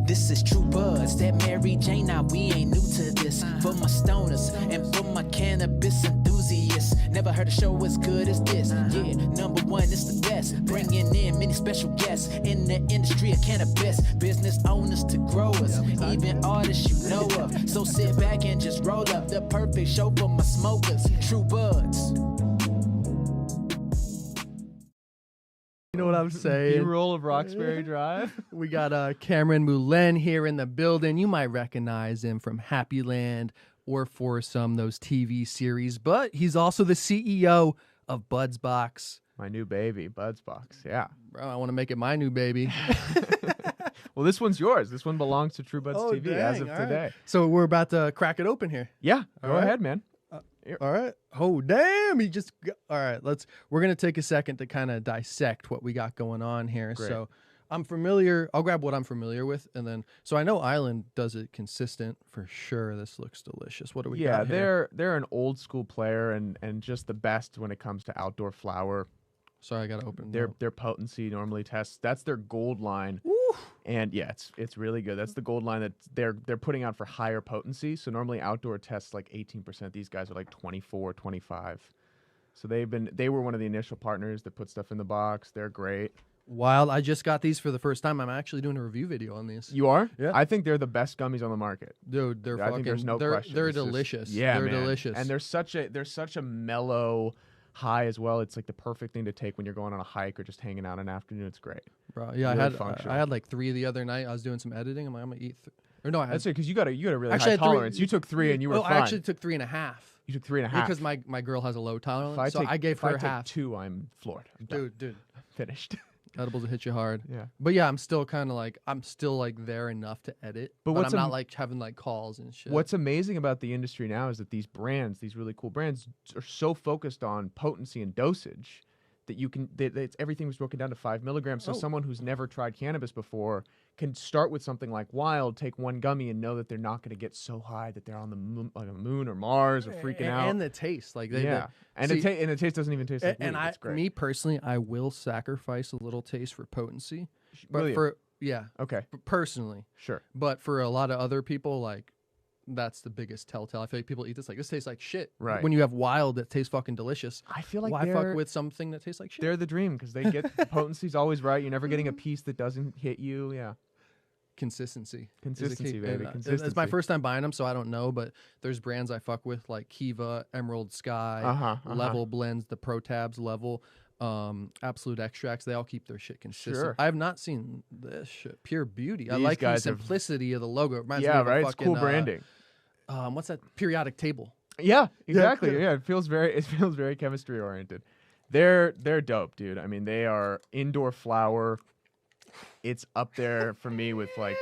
This is True Buds, that Mary Jane, now we ain't new to this. For my stoners and for my cannabis enthusiasts, never heard a show as good as this. Yeah, number one, it's the best. Bringing in many special guests in the industry of cannabis. Business owners to growers, even artists you know of. So sit back and just roll up the perfect show for my smokers. True Buds. You know what I'm saying? B-roll of Roxbury Drive. We got Cameron Moulin here in the building. You might recognize him from Happy Land or for those TV series, but he's also the CEO of BudsBox. My new baby, BudsBox. Yeah. Bro, I want to make it my new baby. Well, this one's yours. This one belongs to TrueBudsTV as of all today. Right. So we're about to crack it open here. Yeah. All Go right. ahead, man. All right. Oh, damn. All right. We're going to take a second to kind of dissect what we got going on here. Great. So I'm familiar. I'll grab what I'm familiar with. And then, so I know Island does it consistent for sure. This looks delicious. What do we got here? They're an old school player and just the best when it comes to outdoor flower. Sorry, I got to open Their potency normally tests. That's their gold line. Woo. And yeah, it's really good. That's the gold line that they're putting out for higher potency. So normally outdoor tests like 18%. These guys are like 24, 25. So they were one of the initial partners that put stuff in the box. They're great. Wild. I just got these for the first time. I'm actually doing a review video on these. You are? Yeah. I think they're the best gummies on the market. Dude, they're I fucking. think there's no question. They're It's just- delicious. Yeah, they're man. delicious. And they're such a mellow high as well. It's like the perfect thing to take when you're going on a hike or just hanging out in an afternoon. It's great. Bro, yeah, Really I functional. had like 3 the other night. I was doing some editing. I'm like, I'm gonna eat. Or no, I had. That's it, because you got a really Actually, I high had 3 tolerance. You took 3 and you were oh, fine. I actually took 3.5. You took 3.5. Because my girl has a low tolerance, If I so take, I gave if her I take half. 2, I'm floored. I'm done. Dude, Finished. edibles will hit you hard. Yeah. But yeah, I'm still there enough to edit. But But what's I'm not like having like calls and shit. What's amazing about the industry now is that these brands, these really cool brands, are so focused on potency and dosage that everything was broken down to 5 milligrams. So Oh. someone who's never tried cannabis before can start with something like Wild, take 1 gummy, and know that they're not going to get so high that they're on the moon, like a moon or Mars or freaking out. And the taste, like And see, the taste doesn't even taste like and weed. It's great. me personally, I will sacrifice a little taste for potency, but Will you? for Okay, personally, sure. but for a lot of other people, like. That's the biggest telltale. I feel like people eat this like this tastes like shit. Right. When you have Wild that tastes fucking delicious. I feel like Why they're, fuck with something that tastes like shit? they're the dream because they get the potency's always right. You're never getting a piece that doesn't hit you. Yeah. Consistency. is the Consistency, key. baby. And, Consistency. It's my first time buying them, so I don't know. But there's brands I fuck with like Kiva, Emerald Sky, Level Blends, the Pro Tabs Level, Absolute Extracts. They all keep their shit consistent. Sure. I have not seen this shit. Pure Beauty. I These like the guys have- simplicity of the logo. It reminds me Yeah, of a right. It's fucking, cool branding. What's that? Periodic Table. Yeah, exactly. Yeah. Yeah, it feels very chemistry oriented. They're dope, dude. I mean, they are indoor flower. It's up there for me with like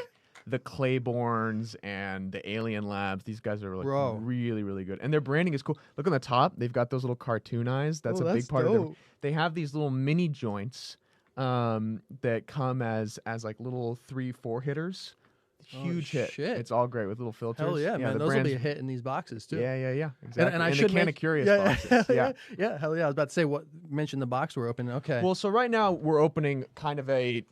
the Claibornes and the Alien Labs. These guys are like Bro. really, really good. And their branding is cool. Look on the top. They've got those little cartoon eyes. That's Oh, a big that's part of them. dope. They have these little mini joints that come as like little 3-4 hitters. Huge hit. shit. It's all great with little filters. Hell yeah, man. the Those will be brand's- a hit in these boxes too. Yeah, exactly. And I the should Can of mention- Curious yeah, boxes. yeah, hell yeah. I was about to say mention the box we're opening. Okay. Well, so right now we're opening kind of an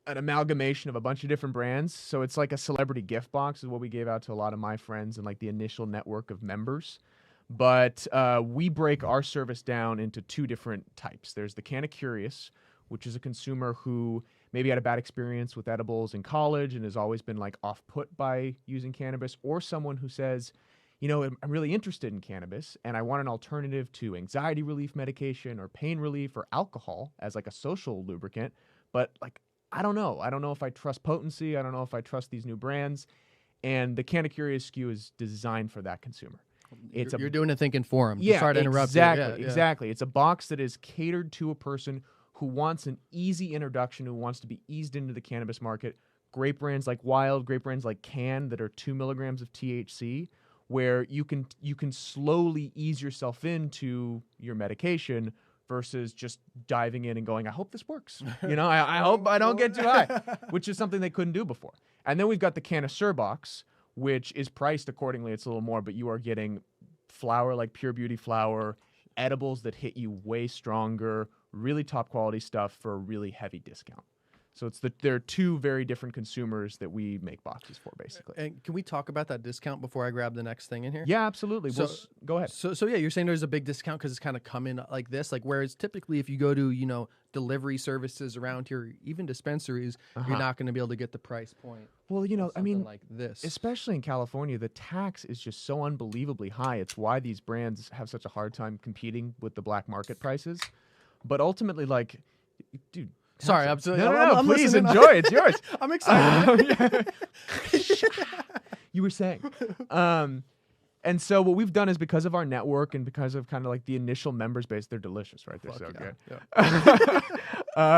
amalgamation of a bunch of different brands. So it's like a celebrity gift box is what we gave out to a lot of my friends and like the initial network of members. But we break our service down into 2 different types. There's the Can of Curious, which is a consumer who maybe had a bad experience with edibles in college and has always been like off-put by using cannabis, or someone who says, you know, I'm really interested in cannabis and I want an alternative to anxiety relief medication or pain relief or alcohol as like a social lubricant. But like, I don't know. I don't know if I trust potency. I don't know if I trust these new brands. And the Can of Curious SKU is designed for that consumer. You're doing a thinking for them. Yeah, Sorry to interrupt exactly, you. Yeah, exactly. It's a box that is catered to a person who wants an easy introduction, who wants to be eased into the cannabis market. Great brands like Wild, great brands like Can that are 2 milligrams of THC, where you can slowly ease yourself into your medication versus just diving in and going, I hope this works. You know, I hope I don't get too high, which is something they couldn't do before. And then we've got the Cannister box, which is priced accordingly. It's a little more, but you are getting flower like Pure Beauty flower, edibles that hit you way stronger, really top quality stuff for a really heavy discount. So there are two very different consumers that we make boxes for, basically. And can we talk about that discount before I grab the next thing in here? Yeah, absolutely. So- Go ahead. So yeah, you're saying there's a big discount because it's kind of coming like this, like whereas typically if you go to delivery services around here, even dispensaries, you're not going to be able to get the price point. Well, of something like this, especially in California, the tax is just so unbelievably high. It's why these brands have such a hard time competing with the black market prices. But ultimately, like, dude. Sorry, No, I'm please listening. enjoy. It's yours. I'm excited. You were saying. And so what we've done is because of our network and because of kind of like the initial members base, they're delicious, right? They're Fuck so yeah,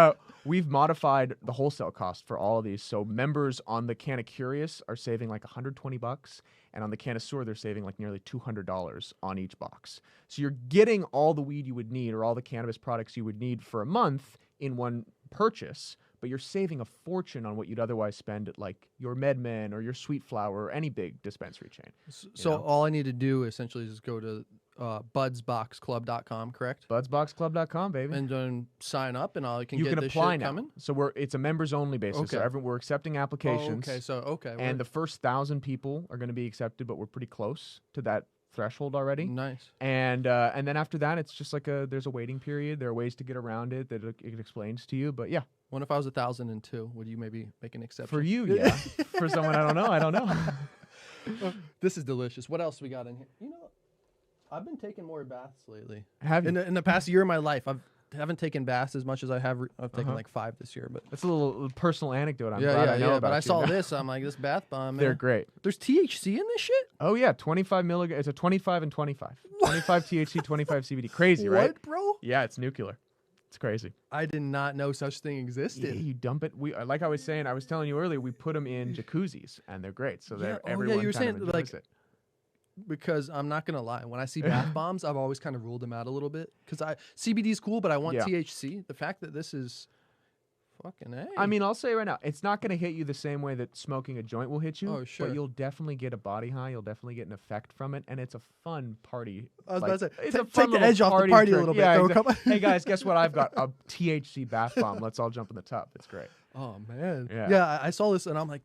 good. We've modified the wholesale cost for all of these. So members on the Can of Curious are saving like $120, and on the Can of Sour, they're saving like nearly $200 on each box. So you're getting all the weed you would need or all the cannabis products you would need for a month in one purchase, but you're saving a fortune on what you'd otherwise spend at like your MedMen or your Sweet Flower or any big dispensary chain. So all I need to do essentially is go to BudsBoxClub.com, correct? BudsBoxClub.com, baby. And then sign up, and I can You get can this apply shit now. coming. So it's a members only basis. So Okay. we're accepting applications. Okay. And the first 1,000 people are going to be accepted, but we're pretty close to that threshold already. nice. And then after that, it's just like there's a waiting period. There are ways to get around it that it explains to you. But yeah, What if I was 1,002? Would you maybe make an exception? for you, yeah. For someone I don't know. This is delicious. What else we got in here? I've been taking more baths lately. Have you? In the past year of my life, haven't taken baths as much as I have. I've taken like 5 this year, but That's a little personal anecdote. I'm glad I know about But I you saw now. this. I'm like, this bath bomb. They're Man. great. There's THC in this shit. Oh yeah, 25 milligrams. It's a 25 and 25. 25 THC, 25 CBD. Crazy, right? What, bro? Yeah, it's nuclear. It's crazy. I did not know such thing Yeah, existed. you dump it. We like I was telling you earlier, we put them in jacuzzis and they're great. So Yeah, everyone you were kind of saying, enjoys like, it. Because I'm not gonna lie, when I see bath bombs, I've always kind of ruled them out a little bit. Because CBD is cool, but I want Yeah. THC. The fact that this is fucking A. I mean, I'll say right now, it's not going to hit you the same way that smoking a joint will hit you. Oh, sure. But you'll definitely get a body high. You'll definitely get an effect from it, and it's a fun party. I was about to say, it's ta- a fun take the little edge off the party a trick. little bit. Yeah, Throw a exactly. couple- Hey guys, guess what? I've got a THC bath bomb. Let's all jump in the tub. It's great. Oh man. Yeah. Yeah, I saw this and I'm like,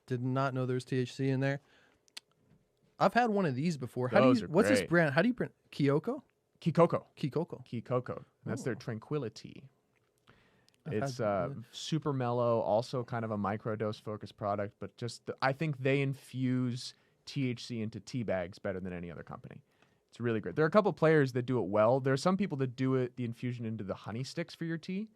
did not know there's THC in there. I've had one of these before. Those are What's this great. brand? How do you print Kyoko? Kikoko. Kikoko. That's their Oh. Tranquility. I've It's had- super mellow, also kind of a microdose focused product, but I think they infuse THC into tea bags better than any other company. It's really great. There are a couple players that do it well. There are some people that do the infusion into the honey sticks for your tea,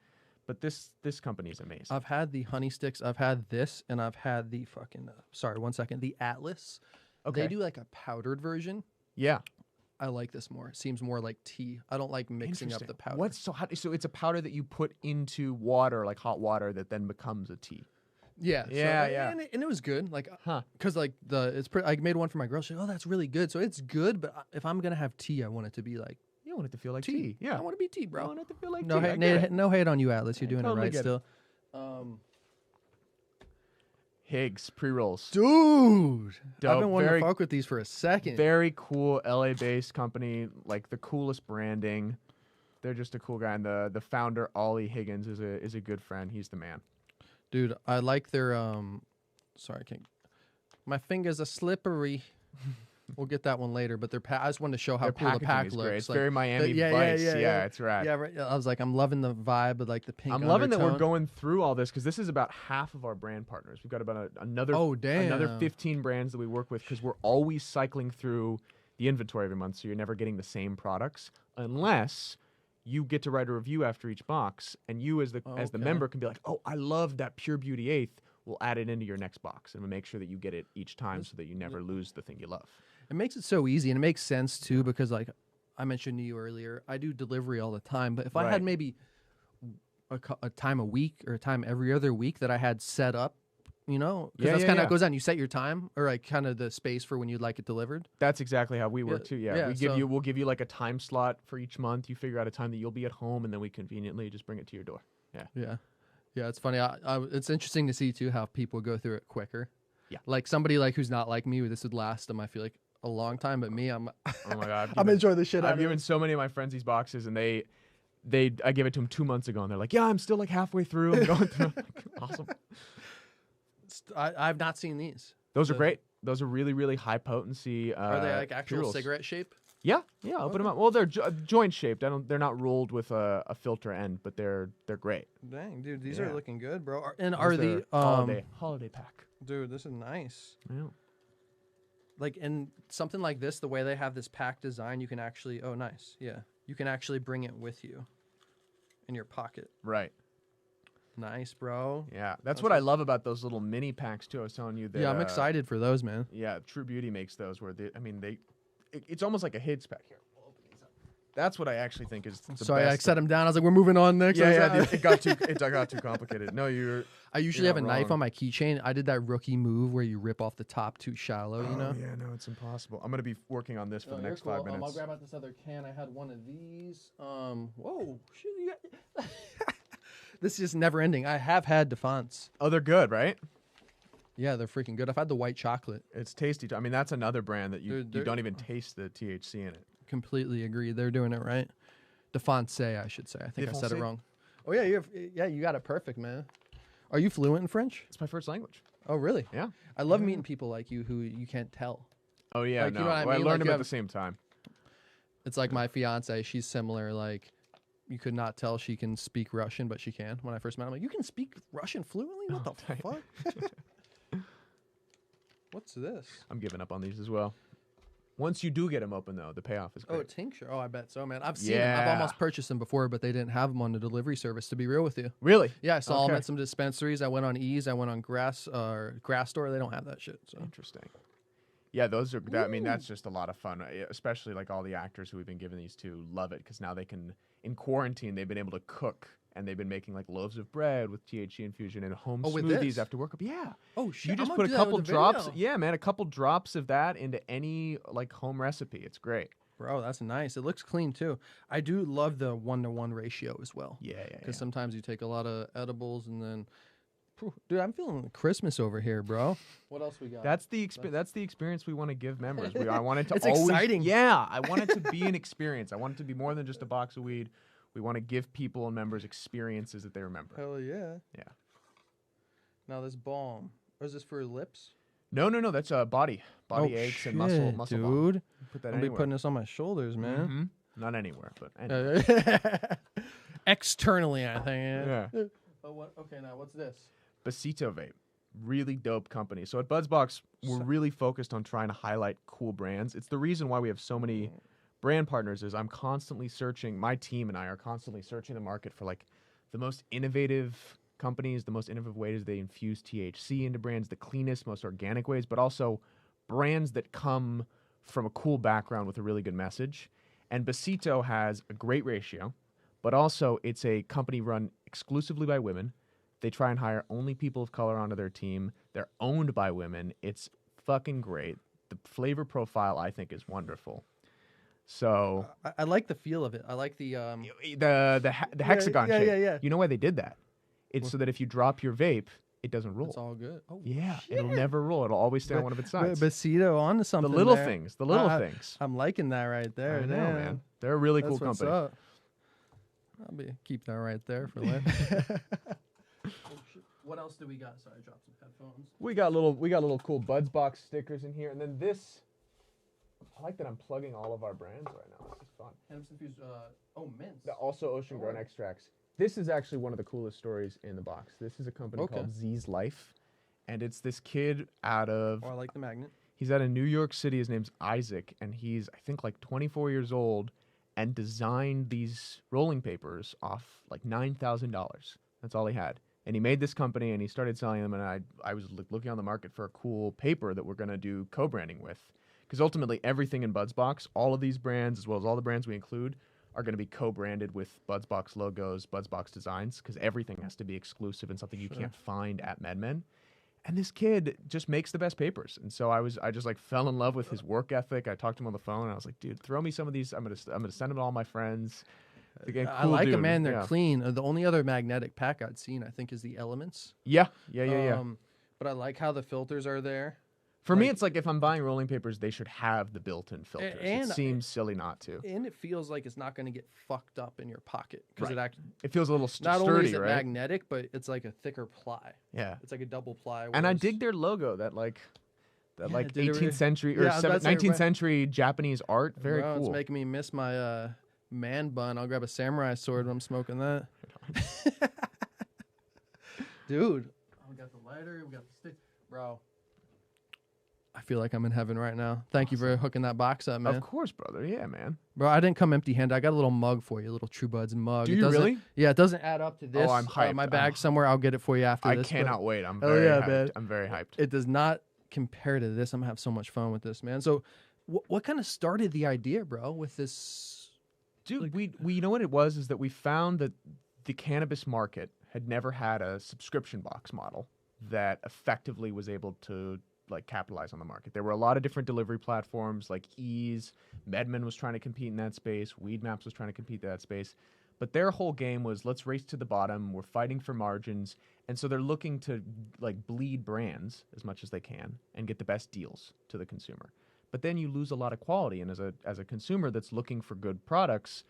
but this company is amazing. I've had the honey sticks. I've had this, and I've had the fucking. Sorry, 1 second. The Atlas. Okay. They do like a powdered version. Yeah. I like this more. It seems more like tea. I don't like mixing up the powder. So it's a powder that you put into water, like hot water, that then becomes a tea. Yeah. Yeah. And it was good. Like, Huh. because like I made one for my girl. She's like, oh, that's really good. So it's good, but if I'm gonna have tea, I want it to be like You want it to feel like tea. tea. Yeah. I want to be tea, I bro. want it to feel like No tea. I hate, get it. no hate on you, Atlas. You're I doing totally it right get it. still. Higgs pre-rolls. Dude, I've Dope. been wanting Very- to fuck with these for a second. Very cool LA-based company, like the coolest branding. They're just a cool guy, and the founder Ollie Higgins is a good friend. He's the man. Dude, I like their sorry, I can't. My fingers are slippery. We'll get that one later, but I just wanted to show how Their cool the packaging pack is looks. great. It's like, very Miami yeah, Vice. yeah. It's rad. Yeah, right. I was like, I'm loving the vibe of like the pink. I'm loving that we're undertone. going through all this because this is about half of our brand partners. We've got about another Oh, damn. another 15 brands that we work with because we're always cycling through the inventory every month, so you're never getting the same products unless you get to write a review after each box, and you as the Okay. member can be like, oh, I love that Pure Beauty Eighth. We'll add it into your next box, and we'll make sure that you get it each time so that you never lose the thing you love. It makes it so easy, and it makes sense too because like I mentioned to you earlier, I do delivery all the time. But if I Right. had maybe a time a week or a time every other week that I had set up, because Yeah, that's yeah, kind of yeah. goes on. You set your time or like kind of the space for when you'd like it delivered. That's exactly how we work too. Yeah, yeah, we'll give you like a time slot for each month. You figure out a time that you'll be at home, and then we conveniently just bring it to your door. Yeah. Yeah, it's funny. It's interesting to see too how people go through it quicker. Yeah. Like somebody like who's not like me, this would last them. I feel like a long time, but me, I'm Oh my god, I'm enjoying the shit out I've of it. given so many of my friends these boxes, and I gave it to them 2 months ago, and they're like, "Yeah, I'm still like halfway through. I'm going through." I'm like, awesome. I've not seen these. Those are great. Those are really, really high potency. Are they like actual pre-rolls. cigarette shape? Yeah, open them up. Well, they're joint shaped. They're not rolled with a filter end, but they're great. Dang, dude, these Yeah. are looking good, bro. And This are is the their holiday pack? dude, this is nice. Yeah. Like, and something like this, the way they have this pack design, you can actually, oh, nice. Yeah. You can actually bring it with you in your pocket. Right. Nice, bro. Yeah, that's what I love about those little mini packs too. I was telling you that. Yeah, I'm excited for those, man. Yeah, True Beauty makes those where it's almost like a Higgs pack here. We'll open these up. That's what I actually think is the Sorry, I best. set them down. I was like, we're moving on next. Yeah, it got too complicated. No, I usually have a not knife wrong. on my keychain. I did that rookie move where you rip off the top too shallow, you know? Yeah, no, it's impossible. I'm gonna be working on this for the next 5 minutes. I'll grab out this other can. I had one of these. Whoa, shit, you got... This is just never ending. I have had Defonts. Oh, they're good, right? Yeah, they're freaking good. I've had the white chocolate. It's tasty. I mean, that's another brand that you They're- don't even taste the THC in it. Completely agree. They're doing it right. Defonce, I should say. I think I said it Defonce? wrong. Oh yeah, you got it perfect, man. Are you fluent in French? It's my first language. Oh really? Yeah. I love meeting people like you who you can't tell. Oh yeah, Like, you no. know what I Well, I mean? learned Like, them you at have- the same time. It's like my fiance. She's similar. Like, you could not tell she can speak Russian, but she can. When I first met her, I'm like, you can speak Russian fluently? What the fuck? What's this? I'm giving up on these as well. Once you do get them open, though, the payoff is Oh, a great. tincture. Oh, I bet so, man. I've seen them. I've Yeah. almost purchased them before, but they didn't have them on the delivery service, to be real with you. Really? Yeah, I saw them Okay. at some dispensaries. I went on Ease. I went on Grass Store. They don't have that shit. So Interesting. Yeah, those are. I mean, that's just a lot of fun, especially like all the actors who we've been giving these to love it because now they can, in quarantine, they've been able to cook and they've been making like loaves of bread with THC infusion and home with smoothies this? after work. Yeah. oh shit! You just I'm put gonna a do that couple with the drops. video. Yeah, man, a couple drops of that into any like home recipe. It's great. Bro, that's nice. It looks clean too. I do love the 1-to-1 ratio as well. Yeah. Because sometimes you take a lot of edibles and then, dude, I'm feeling Christmas over here, bro. What else we got? That's the experience we want to give members. I want it to It's always, exciting. Yeah, I want it to be an experience. I want it to be more than just a box of weed. We want to give people and members experiences that they remember. Hell yeah. Yeah. Now this balm. Or is this for lips? No. That's body aches and muscle balm. dude. Put that I'll be anywhere. putting this on my shoulders, man. Mhm. Not anywhere, but anywhere. Externally, I think. Yeah. Oh, what? Okay, now what's this? Besito Vape, really dope company. So at BudsBox, we're really focused on trying to highlight cool brands. It's the reason why we have so many brand partners. Is I'm constantly searching. My team and I are constantly searching the market for like the most innovative companies, the most innovative ways they infuse THC into brands, the cleanest, most organic ways, but also brands that come from a cool background with a really good message. And Besito has a great ratio, but also it's a company run exclusively by women. They try and hire only people of color onto their team. They're owned by women. It's fucking great. The flavor profile, I think, is wonderful. So I like the feel of it. I like the the hexagon yeah, shape. yeah. You know why they did that? It's so that if you drop your vape, it doesn't roll. It's all good. Oh Yeah, shit. it'll never roll. It'll always stay on one of its sides. Besito on to The something. little there. things. things. I'm liking that right there. I know, Damn. man. They're a really cool That's what's company. up. Keep that right there for later. What else do we got? Sorry, I dropped some headphones. We got little cool BudsBox stickers in here, and then this. I like that I'm plugging all of our brands right now. This is fun. Hemp's infused. Mints. Also, ocean grown extracts. This is actually one of the coolest stories in the box. This is a company called Z's Life, and it's this kid out of. Oh, I like the magnet. He's out of New York City. His name's Isaac, and he's I think like 24 years old, and designed these rolling papers off like $9,000. That's all he had. And he made this company, and he started selling them. And I was looking on the market for a cool paper that we're gonna do co-branding with, because ultimately everything in BudsBox, all of these brands as well as all the brands we include, are going to be co-branded with BudsBox logos, BudsBox designs, because everything has to be exclusive and something you can't find at MedMen. And this kid just makes the best papers. And so I just like fell in love with his work ethic. I talked to him on the phone, and I was like, dude, throw me some of these. I'm gonna send them to all my friends. I like them, man. They're clean. The only other magnetic pack I'd seen, I think, is the Elements. Yeah. But I like how the filters are there. For me, it's like if I'm buying rolling papers, they should have the built-in filters. and it seems silly not to. and it feels like it's not going to get fucked up in your pocket because Right. it actually It feels a little not sturdy, only is it right? magnetic, but it's like a thicker ply. Yeah. It's like a double ply. And I whereas- dig their logo, that Yeah, like dude, it 18th century or yeah, I was about to say, 19th century Japanese art. Very Bro, cool. It's making me miss my man bun. I'll grab a samurai sword when I'm smoking that. Dude, we got the lighter, we got the stick. Bro, I feel like I'm in heaven right now. Thank you for hooking that box up, man. Of course, brother. Yeah, man. Bro, I didn't come empty-handed. I got a little mug for you, a little True Buds mug. Do It you doesn't- really? Yeah, it doesn't add up to this. I'm hyped. My bag somewhere. I'll get it for you after I this. but cannot wait. I'm Hell very yeah, hyped. man. I'm very hyped. It does not compare to this. I'm gonna have so much fun with this, man. So, what kind of started the idea, bro, with this? Dude, we you know what it was is that we found that the cannabis market had never had a subscription box model that effectively was able to like capitalize on the market. There were a lot of different delivery platforms like Ease, Medman was trying to compete in that space, Weed Maps was trying to compete in that space. But their whole game was let's race to the bottom, we're fighting for margins, and so they're looking to like bleed brands as much as they can and get the best deals to the consumer. But then you lose a lot of quality, and as a consumer that's looking for good products,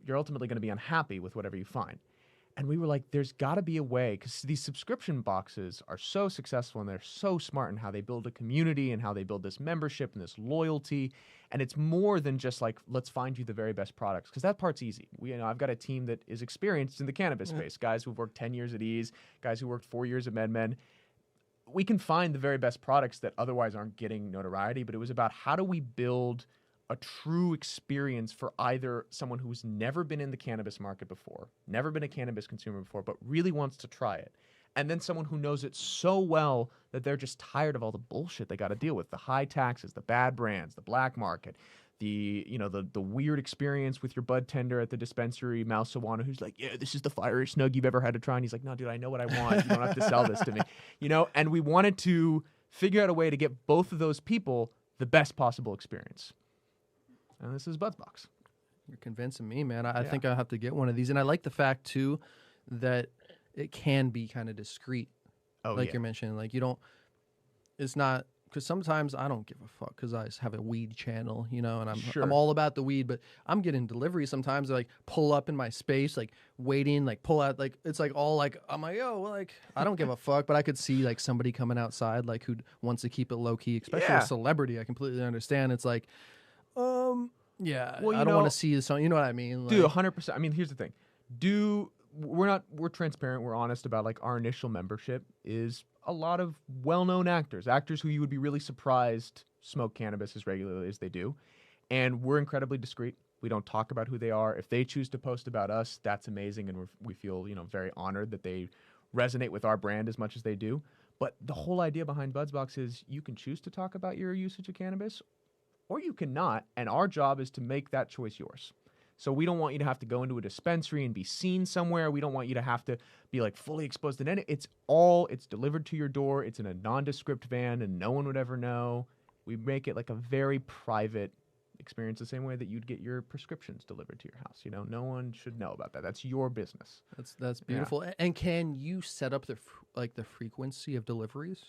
you're ultimately going to be unhappy with whatever you find. And we were like, there's got to be a way, because these subscription boxes are so successful and they're so smart in how they build a community and how they build this membership and this loyalty. And it's more than just like, let's find you the very best products, because that part's easy. I've got a team that is experienced in the cannabis space, guys who've worked 10 years at Ease, guys who worked 4 years at MedMen. We can find the very best products that otherwise aren't getting notoriety, but it was about how do we build a true experience for either someone who's never been in the cannabis market before, never been a cannabis consumer before, but really wants to try it. And then someone who knows it so well that they're just tired of all the bullshit they got to deal with, the high taxes, the bad brands, the black market, the weird experience with your bud tender at the dispensary, Mouse Sawana, who's like, yeah, this is the fieriest snug you've ever had to try. And he's like, no, dude, I know what I want. You don't have to sell this to me. And we wanted to figure out a way to get both of those people the best possible experience. And this is BudsBox. You're convincing me, man. I think I'll have to get one of these. And I like the fact, too, that it can be kind of discreet. Oh, like yeah. you're mentioning. Like, it's not, because sometimes I don't give a fuck because I have a weed channel, and I'm all about the weed, but I'm getting delivery sometimes. They, like, pull up in my space, like, waiting, like, pull out, like, it's like all, like, I'm like, yo, well, like, I don't give a fuck, but I could see, like, somebody coming outside, like, who wants to keep it low-key, especially a celebrity. I completely understand. It's like, yeah, Well, I don't want to see this on. You know what I mean? Dude, Like, 100%. I mean, here's the thing. We're transparent. We're honest about like our initial membership is a lot of well-known actors who you would be really surprised smoke cannabis as regularly as they do. And we're incredibly discreet. We don't talk about who they are. If they choose to post about us, that's amazing. And we feel, very honored that they resonate with our brand as much as they do. But the whole idea behind BudsBox is you can choose to talk about your usage of cannabis, or you cannot, and our job is to make that choice yours. So we don't want you to have to go into a dispensary and be seen somewhere. We don't want you to have to be like fully exposed to any. It's delivered to your door. It's in a nondescript van and no one would ever know. We make it like a very private experience, the same way that you'd get your prescriptions delivered to your house. No one should know about that. That's your business. that's beautiful. And can you set up the frequency of deliveries?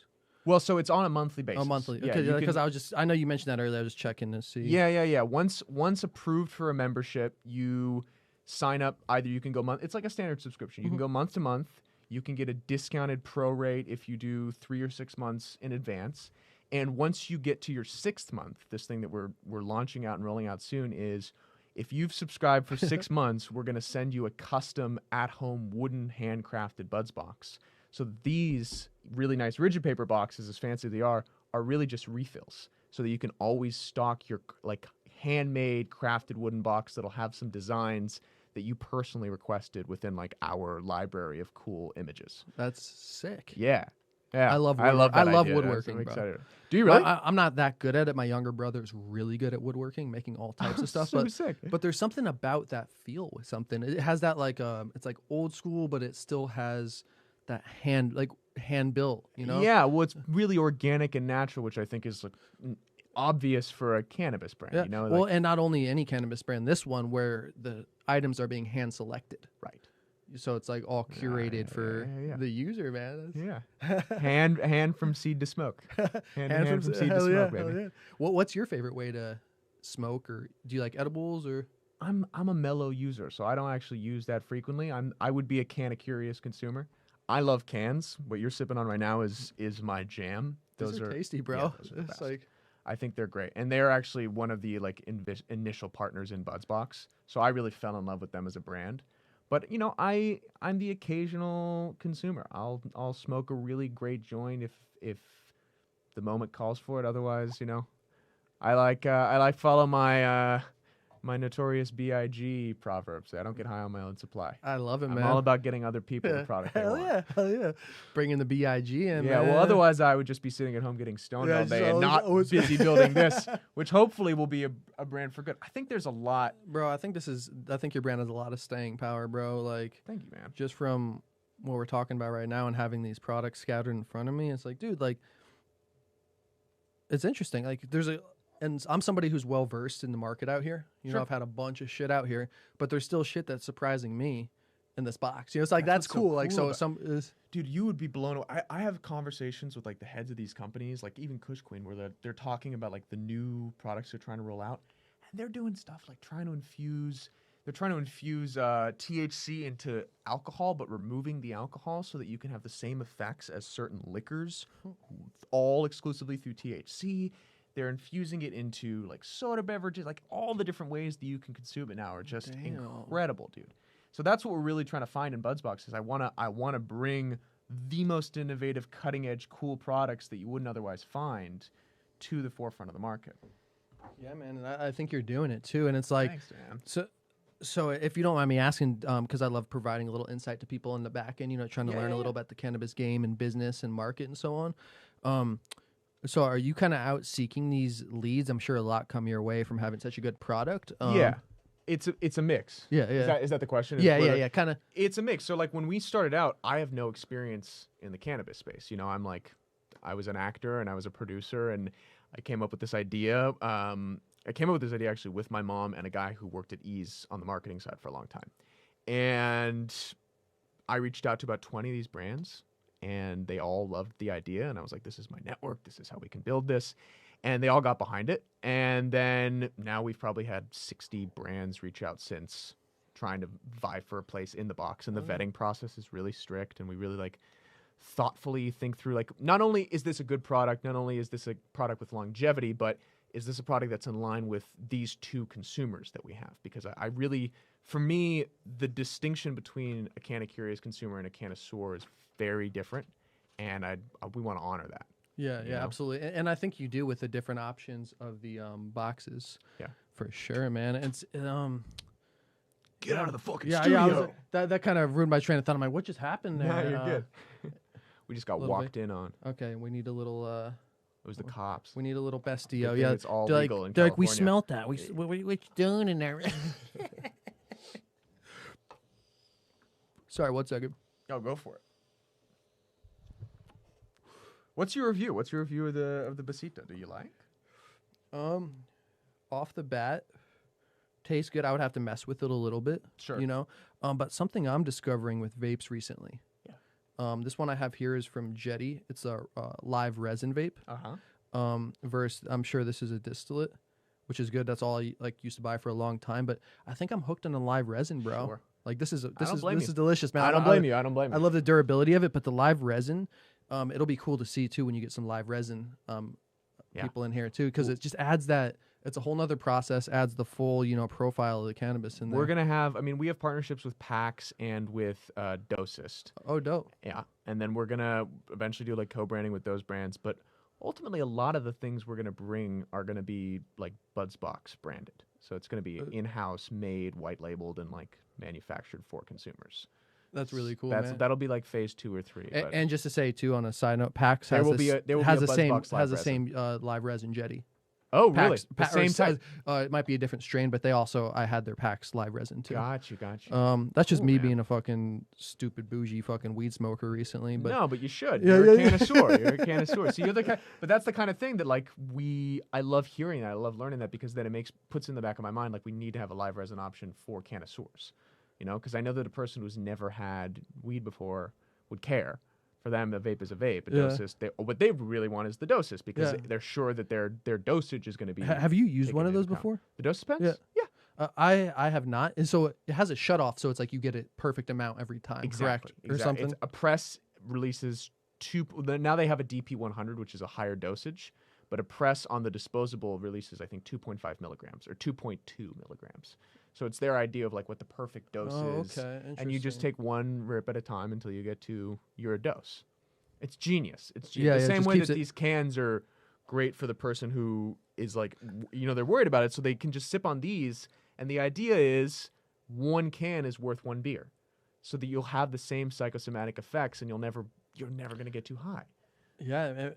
Well, so it's on a monthly basis. Oh, monthly. Yeah, Okay, you because can- I know you mentioned that earlier. I was just checking to see. Yeah. Once approved for a membership, you sign up. Either you can go month. It's like a standard subscription. You can go month to month. You can get a discounted pro rate if you do 3 or 6 months in advance. And once you get to your 6th month, this thing that we're launching out and rolling out soon is, if you've subscribed for 6 months, we're going to send you a custom at-home wooden handcrafted BudsBox. So these really nice rigid paper boxes, as fancy as they are really just refills, so that you can always stock your like handmade crafted wooden box that'll have some designs that you personally requested within like our library of cool images. That's sick. Yeah. I love that idea. woodworking, I'm bro. excited. Do you really? I'm not that good at it. My younger brother's really good at woodworking, making all types of stuff. So but sick. But there's something about that feel with something. It has that like it's like old school, but it still has that hand built. Yeah. Well, it's really organic and natural, which I think is like obvious for a cannabis brand. Yeah. Like, Well, and not only any cannabis brand, this one where the items are being hand selected. right. so it's like all curated for the user, man. Yeah. hand from seed to smoke. Hand from seed to smoke, baby. Yeah. What's your favorite way to smoke, or do you like edibles, or? I'm a mellow user, so I don't actually use that frequently. I would be a Canna Curious consumer. I love cans. What you're sipping on right now is my jam. Those are tasty, bro. Yeah, those are the It's best. like, I think they're great, and they're actually one of the like initial partners in BudsBox. So I really fell in love with them as a brand. But I'm the occasional consumer. I'll smoke a really great joint if the moment calls for it. Otherwise, I like follow my my notorious BIG proverbs. I don't get high on my own supply. I love it, man. I'm all about getting other people the product they want. Hell yeah. Bringing the BIG in, Yeah, man. well, otherwise I would just be sitting at home getting stoned all just day and not busy building this, which hopefully will be a brand for good. I think there's a lot. Bro, I think your brand has a lot of staying power, bro. Like, Thank you, man. just from what we're talking about right now and having these products scattered in front of me, it's like, dude, like, it's interesting. Like, and I'm somebody who's well versed in the market out here. You know, I've had a bunch of shit out here, but there's still shit that's surprising me in this box. It's like that's cool. Like, so Dude, you would be blown away. I have conversations with like the heads of these companies, like even Kush Queen, where they're talking about like the new products they're trying to roll out, and they're doing stuff like trying to infuse THC into alcohol, but removing the alcohol so that you can have the same effects as certain liquors, all exclusively through THC. They're infusing it into like soda beverages, like all the different ways that you can consume it now are just incredible, dude. So that's what we're really trying to find in BudsBox is I wanna bring the most innovative, cutting edge, cool products that you wouldn't otherwise find to the forefront of the market. Yeah, man, and I think you're doing it too. And it's like, Thanks, man. So if you don't mind me asking, because I love providing a little insight to people in the back end, trying to learn a little about the cannabis game and business and market and so on. So are you kind of out seeking these leads? I'm sure a lot come your way from having such a good product. Yeah, it's a mix. Yeah. Is that the question? Yeah. Kind of. It's a mix. So like when we started out, I have no experience in the cannabis space. I was an actor and I was a producer, and I came up with this idea. I came up with this idea actually with my mom and a guy who worked at Ease on the marketing side for a long time. And I reached out to about 20 of these brands, and they all loved the idea. And I was like, this is my network. This is how we can build this. And they all got behind it. And then now we've probably had 60 brands reach out since, trying to vie for a place in the box. And the vetting process is really strict. And we really thoughtfully think through, not only is this a good product, not only is this a product with longevity, but is this a product that's in line with these two consumers that we have? Because I really, for me, the distinction between a Canna Curious consumer and a connoisseur is very different, and we want to honor that. Yeah, absolutely. And I think you do with the different options of the boxes. Yeah, for sure, man. It's get out of the fucking studio. That kind of ruined my train of thought. I'm like, what just happened there? No, you're good. We just got walked in on. Okay, we need a little. It was the cops. We need a little bestio. Yeah, it's all legal in California. They're like, we smelt that. What you doing in there? Sorry, 1 second. Oh, go for it. What's your review? What's your review of the Besita? Do you like? Off the bat, tastes good. I would have to mess with it a little bit. Sure. But something I'm discovering with vapes recently. Yeah. This one I have here is from Jetty. It's a live resin vape. Versus, I'm sure this is a distillate, which is good. That's all I used to buy for a long time. But I think I'm hooked on the live resin, bro. Sure. Like this is delicious, man. I don't blame you. I don't blame you. I love the durability of it, but the live resin, it'll be cool to see too when you get some live resin people in here too, because it just adds that. It's a whole nother process. Adds the full profile of the cannabis in there. We're gonna have. We have partnerships with PAX and with Dosist. Oh, dope. Yeah, and then we're gonna eventually do co-branding with those brands, but ultimately a lot of the things we're gonna bring are gonna be BudsBox branded. So it's gonna be in-house made, white labeled, and manufactured for consumers. That's really cool, man. That'll be phase 2 or 3. And just to say too, on a side note, PAX has the same live resin Jetty. Oh, PAX, really? The same type? It might be a different strain, but I had their PAX live resin too. Got you. That's just me being a fucking stupid bougie fucking weed smoker recently. But no, but you should. You're a connoisseur. You're a connoisseur. So you're the kind. But that's the kind of thing that I love hearing that. I love learning that because then puts in the back of my mind we need to have a live resin option for connoisseurs. You know, because I know that a person who's never had weed before would care. For them, a vape is a vape. A dosist, what they really want is the dosist because they're sure that their dosage is going to be. Have you used one of those account. before? The dosist pens? Yeah. Yeah. I have not, and so it has a shut off, so it's like you get a perfect amount every time, Exactly. correct, or something. It's a press releases now they have a DP 100, which is a higher dosage, but a press on the disposable releases I think 2.5 milligrams or 2.2 milligrams. So it's their idea of like what the perfect dose is, and you just take one rip at a time until you get to your dose. It's genius. It's genius. The same way that these cans are great for the person who is like, they're worried about it, so they can just sip on these. And the idea is one can is worth one beer, so that you'll have the same psychosomatic effects, and you're never going to get too high. Yeah,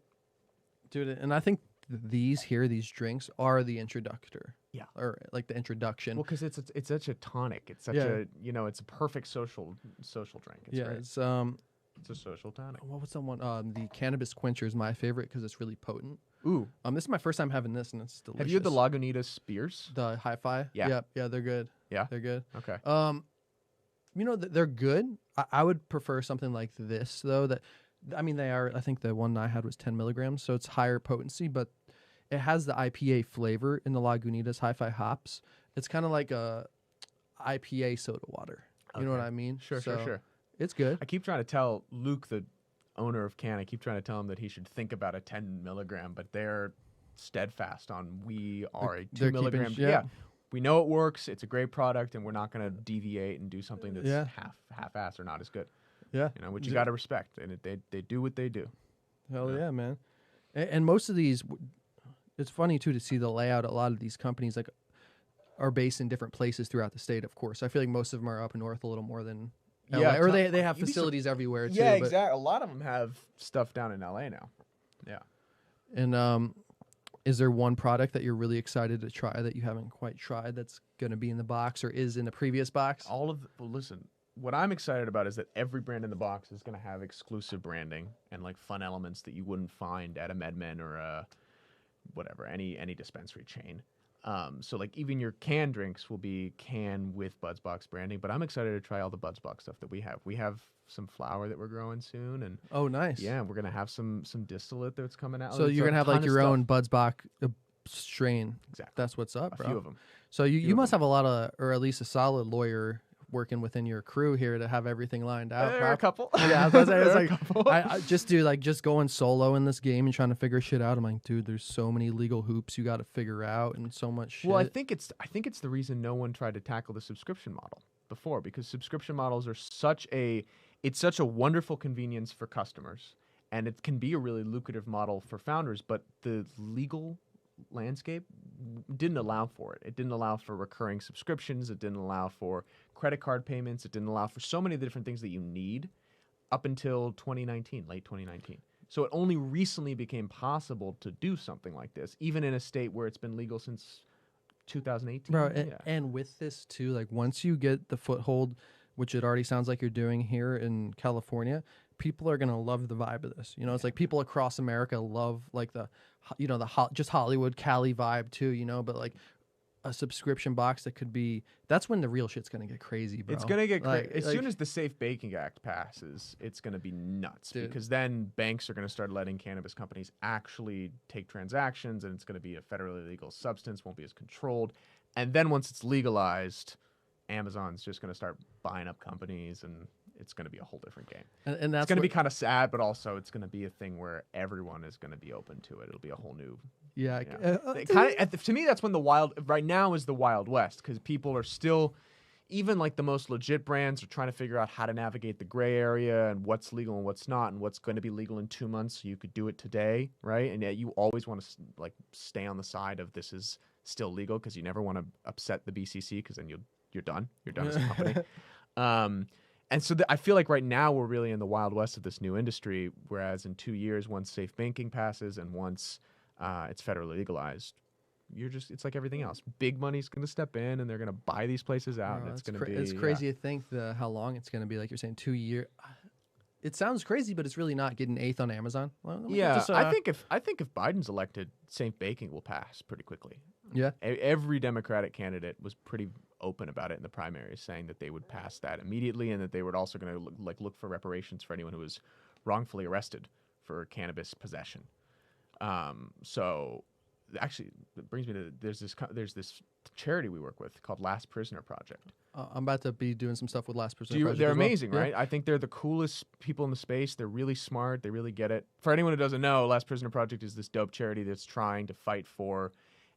dude, and I think these drinks are the introductor. Yeah, or like the introduction. Well, because it's such a tonic. It's such a it's a perfect social drink. It's great. It's a social tonic. What was that one? The cannabis quencher is my favorite because it's really potent. Ooh, this is my first time having this, and it's delicious. Have you had the Lagunitas beers? The Hi-Fi? Yeah, yeah, they're good. Yeah, they're good. Okay. They're good. I would prefer something like this though. They are. I think the one I had was 10 milligrams, so it's higher potency, but it has the IPA flavor in the Lagunitas Hi-Fi hops. It's kind of like a IPA soda water. You know what I mean? Sure. It's good. I keep trying to tell Luke, the owner of Can, I keep trying to tell him that he should think about a 10 milligram, but they're steadfast on we are a 2 milligram. We know it works. It's a great product, and we're not going to deviate and do something that's half-ass or not as good. Yeah. Which you got to respect, and they do what they do. Hell yeah, man. And most of these, it's funny too to see the layout. A lot of these companies are based in different places throughout the state. Of course, I feel like most of them are up north a little more than LA, or they have facilities everywhere too. Yeah, exactly. A lot of them have stuff down in LA now. Yeah. And is there one product that you're really excited to try that you haven't quite tried that's going to be in the box or is in a previous box? Listen, what I'm excited about is that every brand in the box is going to have exclusive branding and like fun elements that you wouldn't find at a MedMen or a whatever, any dispensary chain. So like even your canned drinks will be can with BudsBox branding, but I'm excited to try all the BudsBox stuff that we have. We have some flower that we're growing soon, and nice. Yeah, we're gonna have some distillate that's coming out. So you're gonna have like your own BudsBox strain. Exactly. That's what's up, bro. A few of them. So you must have a lot of, or at least a solid lawyer working within your crew here to have everything lined out. There are a couple. Yeah, I was about to say, it's like I just going solo in this game and trying to figure shit out. I'm like, dude, there's so many legal hoops you got to figure out and so much shit. Well, I think it's the reason no one tried to tackle the subscription model before, because subscription models are such a wonderful convenience for customers, and it can be a really lucrative model for founders, but the legal landscape didn't allow for it. It didn't allow for recurring subscriptions. It didn't allow for credit card payments. It didn't allow for so many of the different things that you need up until late 2019. So it only recently became possible to do something like this, even in a state where it's been legal since 2018. Bro, and with this too, like once you get the foothold, which it already sounds like you're doing here in California, people are gonna love the vibe of this. It's like people across America love like just Hollywood Cali vibe too. But like a subscription box that could be, that's when the real shit's gonna get crazy, bro. It's gonna get crazy as soon as the Safe Banking Act passes. It's gonna be nuts, dude. Because then banks are gonna start letting cannabis companies actually take transactions, and it's gonna be a federally legal substance, won't be as controlled. And then once it's legalized, Amazon's just gonna start buying up companies, and it's going to be a whole different game. And that's going to be kind of sad, but also it's going to be a thing where everyone is going to be open to it. It'll be a whole new... to me, that's when right now is the Wild West, because people are still, even like the most legit brands are trying to figure out how to navigate the gray area and what's legal and what's not, and what's going to be legal in 2 months so you could do it today, right? And yet you always want to like stay on the side of this is still legal, because you never want to upset the BCC, because then you're done. You're done as a company. And so I feel like right now we're really in the Wild West of this new industry, whereas in 2 years, once safe banking passes and once it's federally legalized, it's like everything else. Big money's going to step in, and they're going to buy these places out, and it's going to be... It's crazy to think how long it's going to be. Like you're saying, 2 years. It sounds crazy, but it's really not getting eighth on Amazon. Well, yeah, I think if Biden's elected, safe banking will pass pretty quickly. Yeah, every Democratic candidate was pretty open about it in the primaries, saying that they would pass that immediately and that they were also going to look for reparations for anyone who was wrongfully arrested for cannabis possession. So actually, it brings me to there's this charity we work with called Last Prisoner Project. I'm about to be doing some stuff with Last Prisoner Project. They're as well. amazing, right? I think they're the coolest people in the space. They're really smart. They really get it. For anyone who doesn't know, Last Prisoner Project is this dope charity that's trying to fight for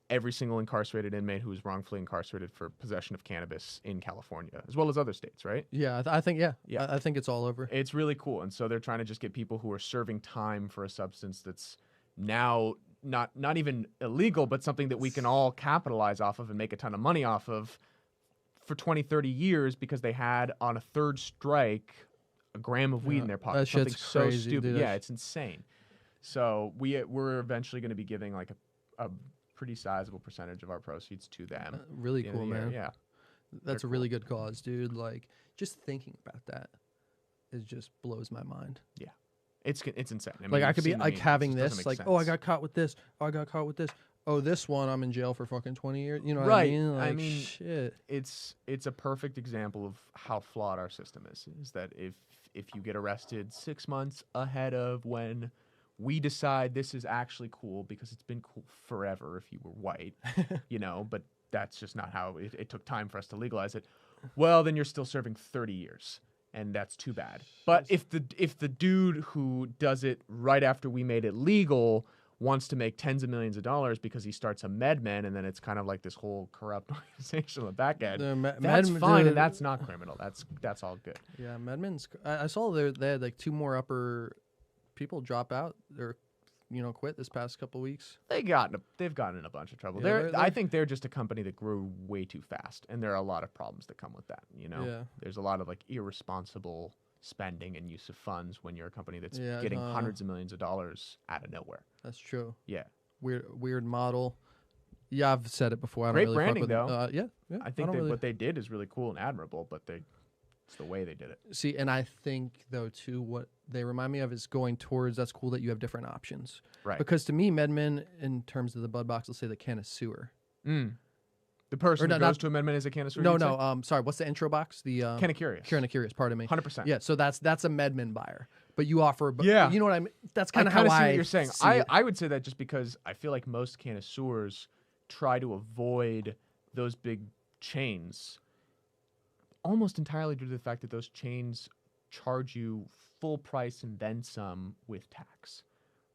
every single incarcerated inmate who is wrongfully incarcerated for possession of cannabis in California, as well as other states, right? Yeah, I think I think it's all over. It's really cool. And so they're trying to just get people who are serving time for a substance that's now not even illegal, but something that we can all capitalize off of and make a ton of money off of for 20, 30 years because they had on a third strike a gram of weed in their pocket. That Something shit's so crazy, stupid. dude. Yeah, it's insane. So we're eventually going to be giving like a pretty sizable percentage of our proceeds to them. Really at the end cool, of the year. man. Yeah. That's They're a really good cause, dude. Like, just thinking about that, it just blows my mind. Yeah. It's insane. I mean, Like, I you've could be seen the like memes. It having just doesn't this, make like, oh, I sense. got caught with this. Oh, I got caught with this. Oh, this one, I'm in jail for fucking 20 years. You know what Right. I mean? Like, I mean, shit. It's a perfect example of how flawed our system is. Is that if you get arrested 6 months ahead of when we decide this is actually cool because it's been cool forever if you were white, but that's just not how it took time for us to legalize it. Well, then you're still serving 30 years. And that's too bad. But if the dude who does it right after we made it legal wants to make tens of millions of dollars because he starts a MedMen, and then it's kind of like this whole corrupt organization on the back end, that's fine, and that's not criminal. That's all good. Yeah, Medmen's. I saw they had like 2 more upper people drop out or quit this past couple weeks. They've gotten in a bunch of trouble. Yeah, I think they're just a company that grew way too fast, and there are a lot of problems that come with that. Yeah. There's a lot of like irresponsible spending and use of funds when you're a company that's Yeah, getting hundreds of millions of dollars out of nowhere. That's true. Yeah. Weird model. Yeah, I've said it before. I don't Great really branding, fuck with though. Yeah. I think don't really... what they did is really cool and admirable, but it's the way they did it. See, and I think though too, what they remind me of is going towards. That's cool that you have different options, Right. Because to me, MedMen, in terms of the BudsBox, will say the connoisseur. The person who not- goes to amendment is a connoisseur? No, you'd say? no. Sorry, what's the intro box? The Kinda curious. Kinda curious. Pardon me. 100%. Yeah, so that's a MedMen buyer, but you offer. Yeah. You know what I mean? That's I kind of how see I what you're saying. see it. I would say that just because I feel like most connoisseurs try to avoid those big chains almost entirely due to the fact that those chains charge you full price and then some with tax,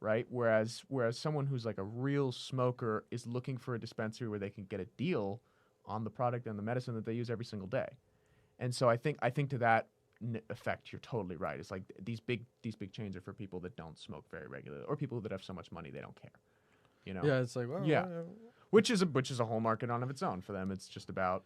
right? Whereas someone who's like a real smoker is looking for a dispensary where they can get a deal on the product and the medicine that they use every single day. And so I think to that effect, you're totally right. It's like these big chains are for people that don't smoke very regularly or people that have so much money they don't care. Yeah, it's like well, Yeah. Which is a whole market on of its own for them. It's just about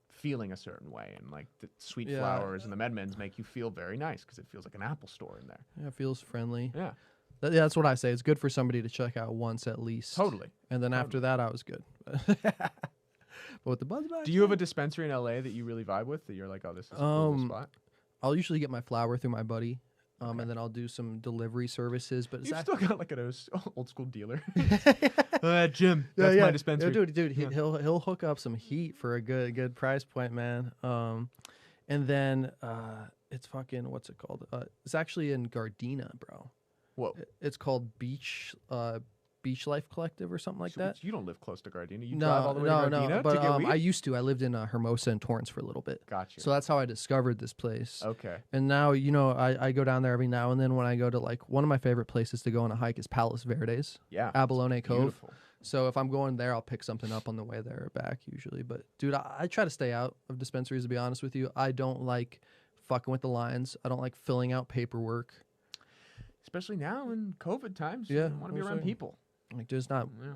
feeling a certain way, and like the sweet Yeah. flowers and the MedMens make you feel very nice because it feels like an Apple store in there. Yeah, it feels friendly. Yeah, That's what I say. It's good for somebody to check out once at least. totally. And then after that, I was good. But with the BudsBox, Do you have a dispensary in LA that you really vibe with? That you're like, oh, this is a cool spot. I'll usually get my flower through my buddy, and then I'll do some delivery services. But You've still got like an old school dealer. Jim, that's my dispensary. Yeah, dude, he'll hook up some heat for a good price point, man. And then it's fucking what's it called? It's actually in Gardena, bro. Whoa. It's called Beach Life Collective or something like that. You don't live close to Gardena. You drive all the way to Gardena no. But to get weed? I used to. I lived in Hermosa and Torrance for a little bit. Gotcha. So that's how I discovered this place. Okay. And now, I go down there every now and then when I go to like one of my favorite places to go on a hike is Palos Verdes. Yeah. Abalone Cove. Beautiful. So if I'm going there, I'll pick something up on the way there or back usually. But dude, I try to stay out of dispensaries, to be honest with you. I don't like fucking with the lines. I don't like filling out paperwork. Especially now in COVID times. Yeah, You want to be around also. people. Like there's not. Yeah.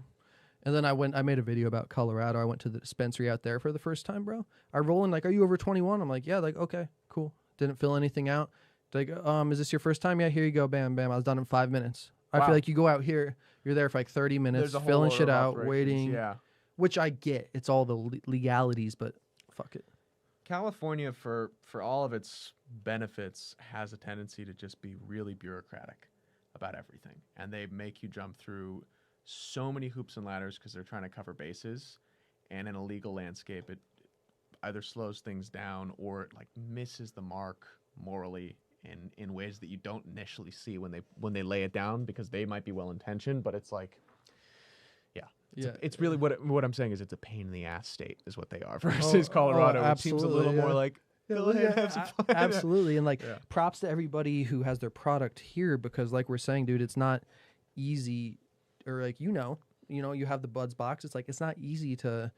And then I made a video about Colorado. I went to the dispensary out there for the first time, bro. I roll in like, are you over 21? I'm like, yeah. Like, okay, cool. Didn't fill anything out. Like, is this your first time? Yeah, here you go. Bam, bam. I was done in 5 minutes. I Wow. feel like you go out here, you're there for like 30 minutes, There's a whole filling order shit of out, operations, waiting. Yeah. Which I get. It's all the legalities, but fuck it. California, for all of its benefits, has a tendency to just be really bureaucratic about everything. And they make you jump through so many hoops and ladders because they're trying to cover bases. And in a legal landscape, either slows things down or like misses the mark morally in ways that you don't initially see when they lay it down, because they might be well intentioned, but it's like, it's really what I'm saying is it's a pain in the ass state is what they are versus Colorado, which seems a little more like, go ahead, have some fun. Absolutely. And like props to everybody who has their product here, because like we're saying, dude, it's not easy, or like, you have the BudsBox. It's like, it's not easy to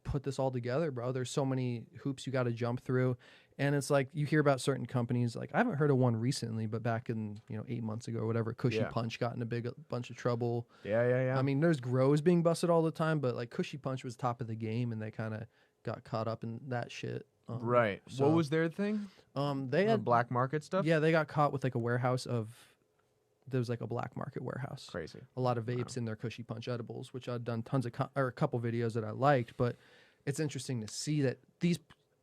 put this all together, bro. There's so many hoops you got to jump through. And it's like, you hear about certain companies, like I haven't heard of one recently, but back in, 8 months ago or whatever, Cushy Punch got in a bunch of trouble. Yeah. I mean, there's grows being busted all the time, but like Cushy Punch was top of the game, and they kind of got caught up in that shit. Right. So, what was their thing? They had black market stuff. Yeah, they got caught with like a warehouse there was like a black market warehouse. Crazy. A lot of vapes in their Cushy Punch edibles, which I've done tons of or a couple videos that I liked, but it's interesting to see that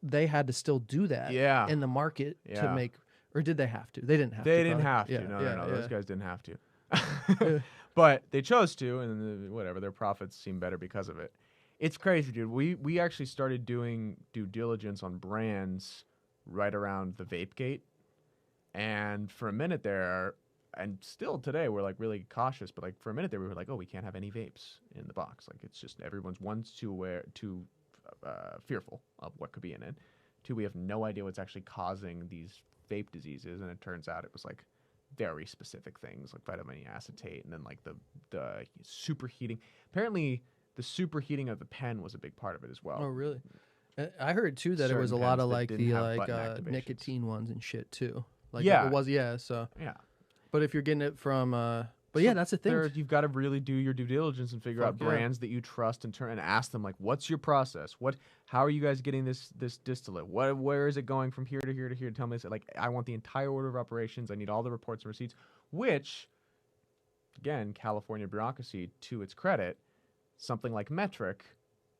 they had to still do that in the market to make, or did they have to? They didn't have to. They didn't have to. No. Those guys didn't have to. But they chose to, and whatever, their profits seem better because of it. It's crazy, dude. We actually started doing due diligence on brands right around the vape gate. And for a minute there, and still today, we're like really cautious, but like for a minute there, we were like, oh, we can't have any vapes in the box. Like it's just everyone's too fearful of what could be in it. Two, we have no idea what's actually causing these vape diseases, and it turns out it was like very specific things like vitamin acetate, and then like the superheating. Apparently, the superheating of the pen was a big part of it as well. Oh, really? I heard too that it was a lot of like the nicotine ones and shit too. Like it was, so yeah. But if you're getting it from, that's the thing. You've got to really do your due diligence and figure out brands that you trust, and ask them like, what's your process? How are you guys getting this distillate? Where is it going from here to here to here? Tell me this. Like, I want the entire order of operations. I need all the reports and receipts. Which, again, California bureaucracy, to its credit, something like Metric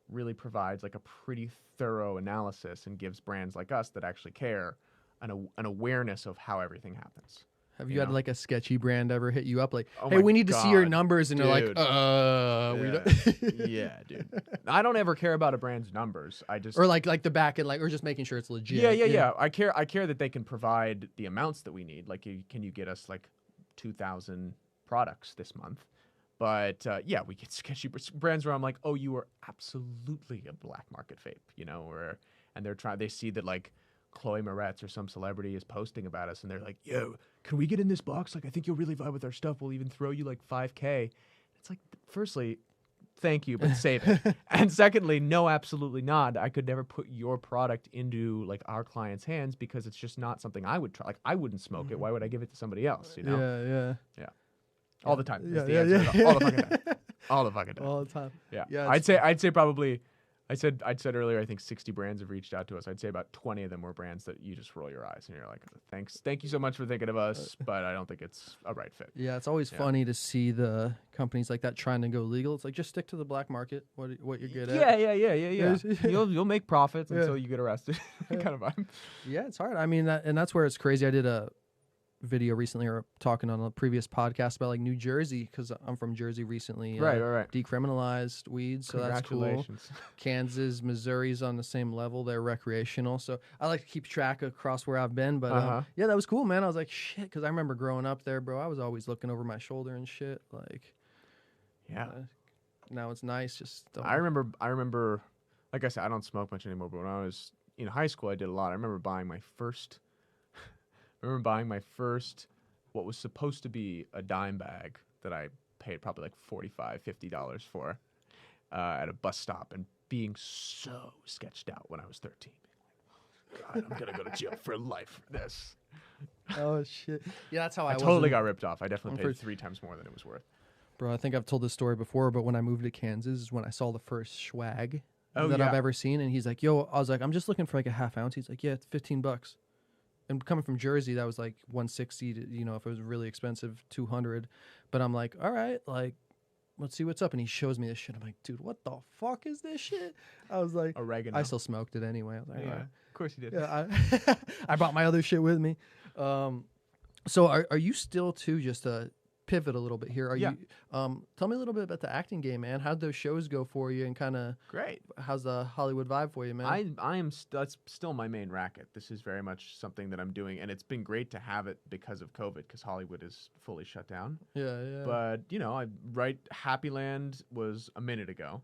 really provides like a pretty thorough analysis and gives brands like us that actually care an awareness of how everything happens. Have you had like a sketchy brand ever hit you up like, hey, we need to see your numbers, and they're like, we don't. Yeah, dude. I don't ever care about a brand's numbers. I just or like the back end, like, or just making sure it's legit. Yeah. I care that they can provide the amounts that we need. Like, can you get us like 2,000 products this month? But we get sketchy brands where I'm like, oh, you are absolutely a black market vape, and they see that like Chloe Moretz or some celebrity is posting about us, and they're like, yo, can we get in this box? Like, I think you'll really vibe with our stuff. We'll even throw you like $5,000. It's like, firstly, thank you, but save it. And secondly, no, absolutely not. I could never put your product into like our clients' hands, because it's just not something I would try. Like, I wouldn't smoke it. Why would I give it to somebody else? Yeah. All the time. That's the answer. All the fucking time. All the fucking time. All the time. Yeah. I'd say probably. I said earlier, I think 60 brands have reached out to us. I'd say about 20 of them were brands that you just roll your eyes and you're like, thank you so much for thinking of us, but I don't think it's a right fit. Yeah, it's always funny to see the companies like that trying to go legal. It's like, just stick to the black market. What you're good at. Yeah. You'll make profits until you get arrested. Kind of vibe. Yeah, it's hard. I mean, and that's where it's crazy. I did a video recently, or talking on a previous podcast about like New Jersey, because I'm from Jersey recently. Right. Decriminalized weed, so that's cool. Kansas, Missouri's on the same level. They're recreational, so I like to keep track across where I've been. But that was cool, man. I was like, shit, because I remember growing up there, bro. I was always looking over my shoulder and shit. Like, now it's nice. Just I remember. Like I said, I don't smoke much anymore. But when I was in high school, I did a lot. I remember buying my first. What was supposed to be a dime bag that I paid probably like $45, $50 for at a bus stop, and being so sketched out when I was 13. God, I'm going to go to jail for life for this. Oh, shit. Yeah, that's how I totally got ripped off. I definitely paid 3 times more than it was worth. Bro, I think I've told this story before, but when I moved to Kansas is when I saw the first swag that I've ever seen. And he's like, yo, I was like, I'm just looking for like a half ounce. He's like, yeah, it's $15. And coming from Jersey, that was like $160 to, if it was really expensive, $200. But I'm like, all right, like, let's see what's up. And he shows me this shit. I'm like, dude, what the fuck is this shit? I was like, oregano. I still smoked it anyway. I was like, yeah, of course you did. Yeah, I brought my other shit with me. So are you still too just a pivot a little bit here. Tell me a little bit about the acting game, man. How'd those shows go for you, and kind of Great. how's the Hollywood vibe for you, man? That's still my main racket. This is very much something that I'm doing, and it's been great to have it because of COVID, because Hollywood is fully shut down. Yeah. But Happy Land was a minute ago.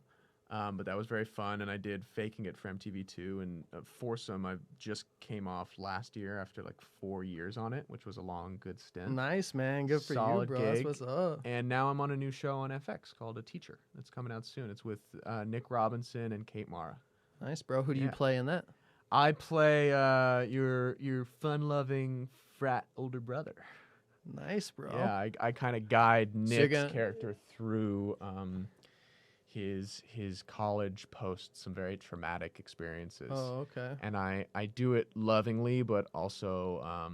But that was very fun, and I did Faking It for MTV2, and Foursome I just came off last year after like 4 years on it, which was a long, good stint. Nice, man. Good for Solid you, bro. gig. That's what's up. And now I'm on a new show on FX called A Teacher. That's coming out soon. It's with Nick Robinson and Kate Mara. Nice, bro. Who do you play in that? I play your fun-loving frat older brother. Nice, bro. Yeah, I kind of guide Nick's character through his college post some very traumatic experiences. Oh, okay. And I do it lovingly, but also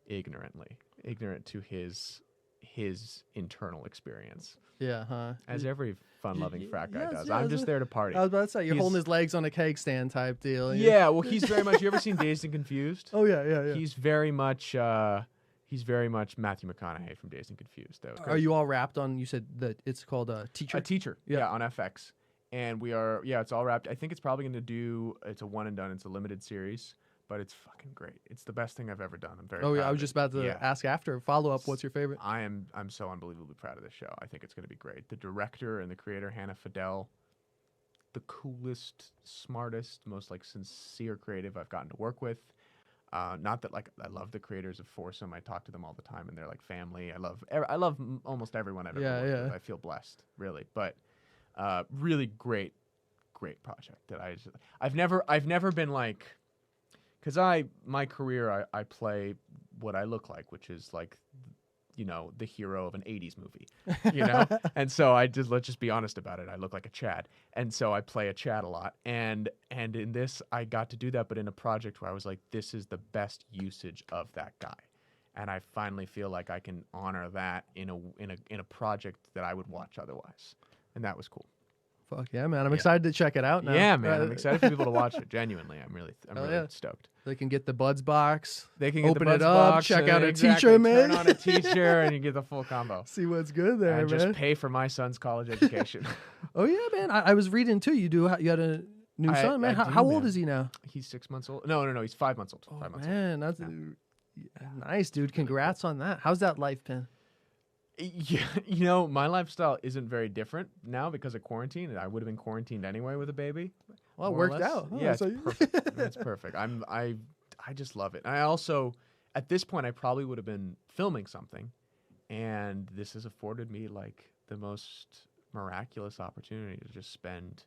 ignorant to his internal experience. Yeah, huh? As every fun-loving frat guy does. Yeah, I'm just there to party. I was about to say, you're holding his legs on a keg stand type deal. Yeah, well, he's very much. You ever seen Dazed and Confused? Oh yeah. He's very much Matthew McConaughey from Dazed and Confused. Are you all wrapped on? You said that it's called a Teacher. A Teacher, yeah, on FX, and we are. Yeah, it's all wrapped. I think it's probably going to do. It's a one and done. It's a limited series, but it's fucking great. It's the best thing I've ever done. I'm very. Oh yeah, proud I of was just it. about to ask after follow up. What's your favorite? I'm so unbelievably proud of this show. I think it's going to be great. The director and the creator, Hannah Fidel, the coolest, smartest, most like sincere creative I've gotten to work with. Not that like I love the creators of Foursome. I talk to them all the time, and they're like family. I love almost everyone I've ever worked with. I feel blessed, really. But really great project that I've never been like, because my career I play what I look like, which is like, the hero of an 80s movie, and so let's just be honest about it. I look like a Chad, and so I play a Chad a lot, and in this I got to do that, but in a project where I was like, this is the best usage of that guy, and I finally feel like I can honor that in a project that I would watch otherwise, and that was cool. Fuck yeah, man! I'm excited to check it out now. Yeah, man! I'm excited for people to watch it. Genuinely, I'm really stoked. They can get the BudsBox. They can open it up, check out a teacher, man. Turn on a teacher, and you get the full combo. See what's good there, and man. Just pay for my son's college education. Oh yeah, man! I was reading too. You had a new son, man. How old is he now? He's 6 months old. No. He's 5 months old. Oh 5 months man, old. that's nice, dude. Congrats on that. How's that life been? Yeah, my lifestyle isn't very different now because of quarantine. I would have been quarantined anyway with a baby. Well, it worked out. Huh? Yeah, it's perfect. It's perfect. I just love it. And I also, at this point, I probably would have been filming something, and this has afforded me like the most miraculous opportunity to just spend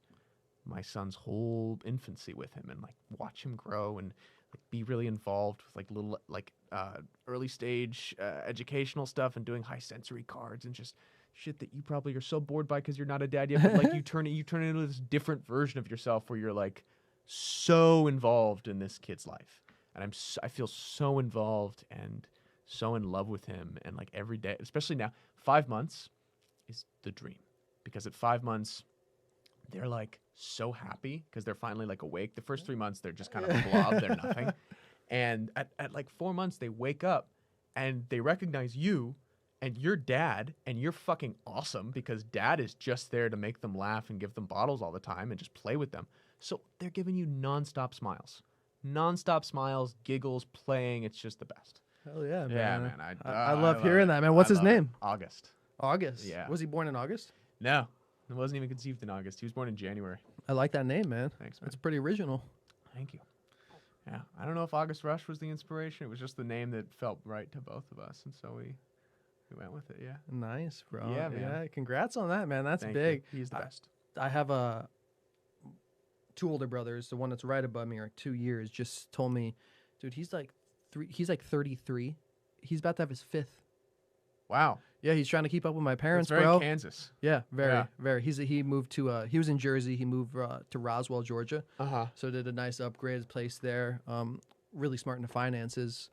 my son's whole infancy with him and like watch him grow and like be really involved with like little like early stage educational stuff and doing high sensory cards and just shit that you probably are so bored by because you're not a dad yet, but like you turn it into this different version of yourself where you're like so involved in this kid's life, and I feel so involved and so in love with him, and like every day, especially now, 5 months is the dream, because at 5 months they're like so happy because they're finally like awake. The first 3 months they're just kind of a blob, they're nothing. And at like 4 months they wake up and they recognize you and your dad, and you're fucking awesome because dad is just there to make them laugh and give them bottles all the time and just play with them. So they're giving you nonstop smiles, giggles, playing. It's just the best. Hell yeah, man. Yeah, man. I love hearing that, man. What's his name? August. August. Yeah. Was he born in August? No, he wasn't even conceived in August. He was born in January. I like that name, man. Thanks, man. It's pretty original. Thank you. Yeah, I don't know if August Rush was the inspiration. It was just the name that felt right to both of us, and so we went with it. Yeah. Nice, bro. Yeah, man. Yeah, congrats on that, man. That's Thank big. you. He's the best. I have two older brothers. The one that's right above me, or 2 years, just told me, dude, he's like 33. He's about to have his 5th. Wow. Yeah, he's trying to keep up with my parents, That's bro. very Kansas. Yeah, very, Yeah. very. He moved to he was in Jersey. He moved to Roswell, Georgia. Uh-huh. So did a nice upgraded place there. Really smart in the finances.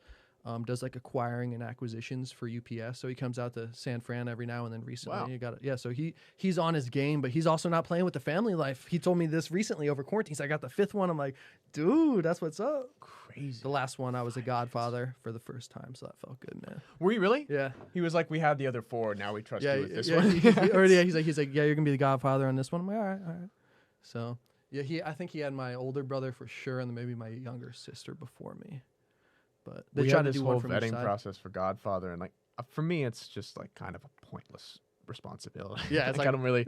does like acquiring and acquisitions for UPS. So he comes out to San Fran every now and then. Recently, Wow. he got it. Yeah, so he's on his game, but he's also not playing with the family life. He told me this recently over quarantine. He's like, I got the 5th one. I'm like, dude, that's what's up. Crazy. The last one, I was a godfather for the first time, so that felt good, man. Were you really? Yeah. He was like, we had the other 4. Now we trust you with this yeah, one. he's like, yeah, you're gonna be the godfather on this one. I'm like, all right. So yeah, I think he had my older brother for sure, and then maybe my younger sister before me. But they We try had to this do whole one from each vetting side. process for Godfather, and like for me, it's just like kind of a pointless responsibility. Yeah, it's I like- don't really.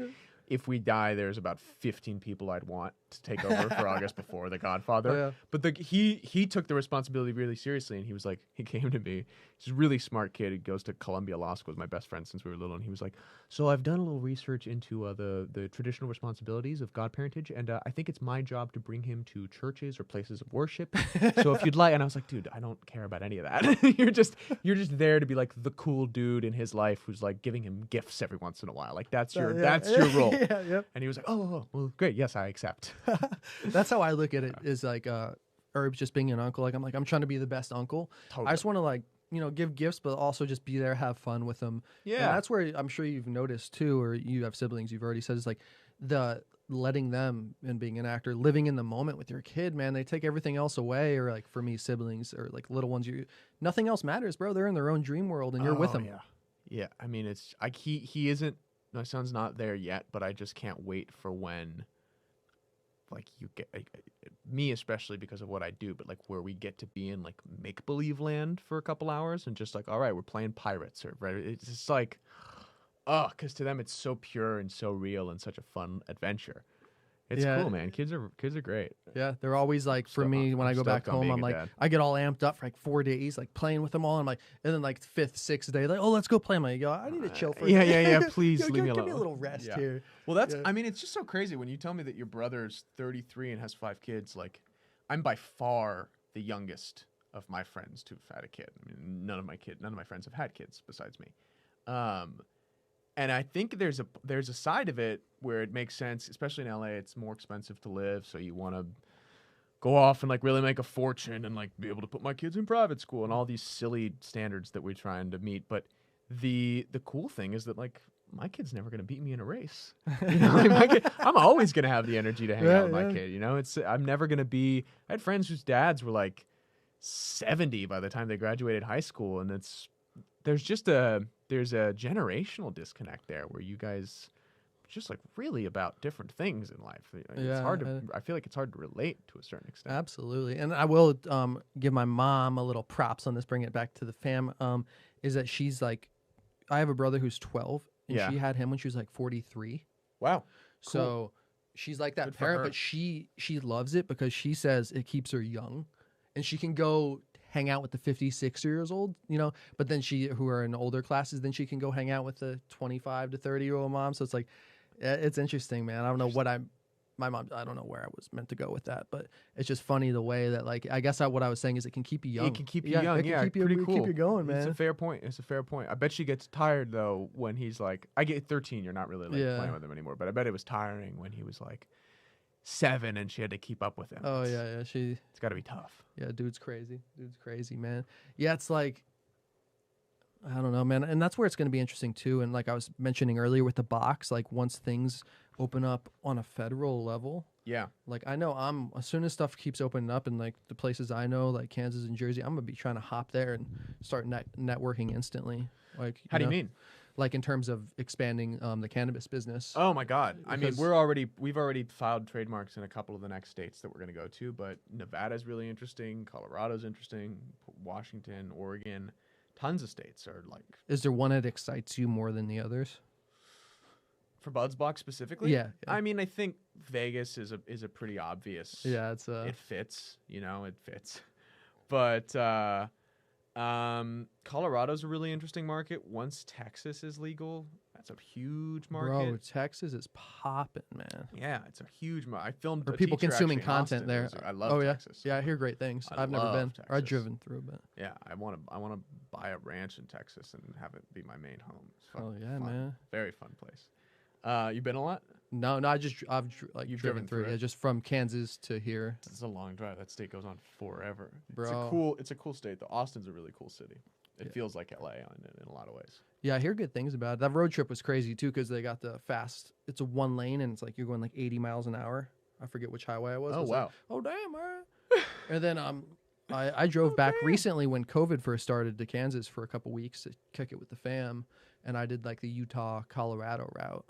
If we die, there's about 15 people I'd want to take over for August before the Godfather. Oh, yeah. But he took the responsibility really seriously, and he was like, he came to me. He's a really smart kid. He goes to Columbia Law School. Is my best friend since we were little, and he was like, so I've done a little research into the traditional responsibilities of godparentage, and I think it's my job to bring him to churches or places of worship. So if you'd like, and I was like, dude, I don't care about any of that. you're just there to be like the cool dude in his life who's like giving him gifts every once in a while. Like that's your role. Yeah, yep. And he was like, oh, well, great. Yes, I accept. That's how I look at it. Is like Herb's just being an uncle. Like I'm trying to be the best uncle. Totally. I just want to like give gifts, but also just be there, have fun with them. Yeah. And that's where I'm sure you've noticed too, or you have siblings. You've already said it's like the letting them and being an actor, living in the moment with your kid. Man, they take everything else away. Or like for me, siblings or like little ones, nothing else matters, bro. They're in their own dream world, and you're with them. Yeah. I mean, it's like he isn't. My son's not there yet, but I just can't wait for when. Like you get me, especially because of what I do, but like where we get to be in like make believe land for a couple hours and just like, all right, we're playing pirates, or right? It's just like, because to them it's so pure and so real and such a fun adventure. It's cool, man. Kids are great. Yeah, they're always like for me when I go back home, I'm like I get all amped up for like 4 days, like playing with them all. I'm like, and then like 5th, 6th day, like, oh, let's go play. I'm like, yo, I need to chill for a yeah. Please leave me alone. Give me a little rest here. Well, that's. I mean, it's just so crazy when you tell me that your brother's 33 and has 5 kids. Like, I'm by far the youngest of my friends to have had a kid. I mean, none of my friends have had kids besides me. And I think there's a side of it where it makes sense, especially in LA. It's more expensive to live, so you want to go off and like really make a fortune and like be able to put my kids in private school and all these silly standards that we're trying to meet. But the cool thing is that like my kid's never gonna beat me in a race. You know, like my kid, I'm always gonna have the energy to hang out with my kid. You know, I'm never gonna be. I had friends whose dads were like 70 by the time they graduated high school, and there's a generational disconnect there where you guys just like really about different things in life. It's hard to. I feel like it's hard to relate to a certain extent. Absolutely, and I will give my mom a little props on this. Bring it back to the fam. Is that she's like, I have a brother who's 12, and she had him when she was like 43. Wow. So she's like that parent, but she loves it because she says it keeps her young, and she can go hang out with the 50, 60 years old, but then who are in older classes, then she can go hang out with the 25 to 30-year-old mom. So it's like, it's interesting, man. I don't know my mom, I don't know where I was meant to go with that, but it's just funny the way that like, I guess what I was saying is it can keep you young. It can keep you young. Yeah, keep pretty you, cool. Keep you going, man. It's a fair point. I bet she gets tired though when he's like, I get 13. You're not really like playing with him anymore, but I bet it was tiring when he was like 7 and she had to keep up with him. Oh yeah. It's got to be tough. Yeah, dude's crazy, man. Yeah, it's like, I don't know, man. And that's where it's going to be interesting too. And like I was mentioning earlier with the box, like once things open up on a federal level, like I know as soon as stuff keeps opening up in like the places I know, like Kansas and Jersey, I'm gonna be trying to hop there and start networking instantly. Like, how do you mean? Like in terms of expanding the cannabis business. Oh my God! I mean, we've already filed trademarks in a couple of the next states that we're going to go to, but Nevada's really interesting. Colorado's interesting. Washington, Oregon, tons of states are like. Is there one that excites you more than the others? For BudsBox specifically? Yeah. I mean, I think Vegas is a pretty obvious. Yeah, it fits. It fits. But Colorado's a really interesting market. Once Texas is legal, that's a huge market. Bro, Texas is popping, man. Yeah, it's a huge market. I filmed for people consuming content there. I love Texas. Yeah, I hear great things. I've never been. Texas. Or I've driven through, but yeah, I want to buy a ranch in Texas and have it be my main home. It's fun, man, very fun place. You been a lot? No, I've driven through. Yeah, just from Kansas to here. It's a long drive. That state goes on forever. Bro. It's a cool state. The Austin's a really cool city. It feels like LA in a lot of ways. Yeah, I hear good things about it. That road trip was crazy too because they got the fast. It's a 1 lane and it's like you're going like 80 miles an hour. I forget which highway it was. Oh, wow. Like, oh damn, man. And then I drove back recently when COVID first started to Kansas for a couple weeks to kick it with the fam, and I did like the Utah Colorado route.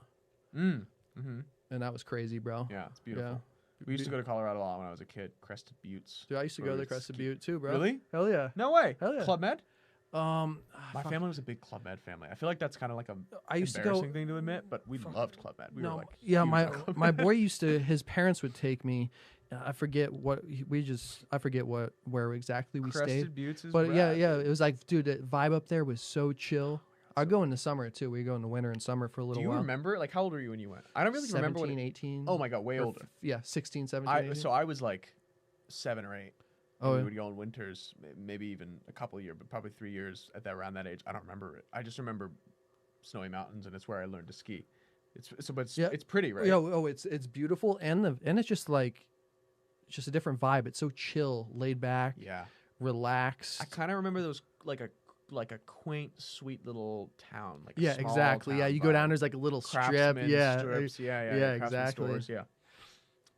Mm-hmm. And that was crazy, bro. Yeah, it's beautiful. Yeah. We used to go to Colorado a lot when I was a kid. Crested Buttes. Dude, I used to go to Crested Butte too, bro. Really? Hell yeah. No way. Hell yeah. Club Med? My family was a big Club Med family. I feel like that's kind of like a I used to embarrassing thing to admit, but we loved Club Med. We were like, yeah, huge my boy used to. His parents would take me. I forget what where exactly we Crested stayed. Buttes is But rad. yeah, it was like, dude, the vibe up there was so chill. I go in the summer too. We go in the winter and summer for a little Do you while. remember? Like, how old were you when you went? I don't really remember. 17, 18. Oh my god, way or older. Yeah, 16, 17. 18. So I was like 7 or 8. Oh, we yeah. would go in winters, maybe even a couple of years, but probably 3 years around that age. I don't remember it. I just remember snowy mountains, and it's where I learned to ski. It's pretty, right? Yeah, it's beautiful, and it's just like, it's just a different vibe. It's so chill, laid back, Yeah. relaxed. I kind of remember those like a quaint, sweet little town. Like a Yeah, small exactly. Yeah, town you go down. vibe. There's like a little strip. Craftsman Yeah, strips. Yeah, craftsman craftsman exactly. stores, yeah.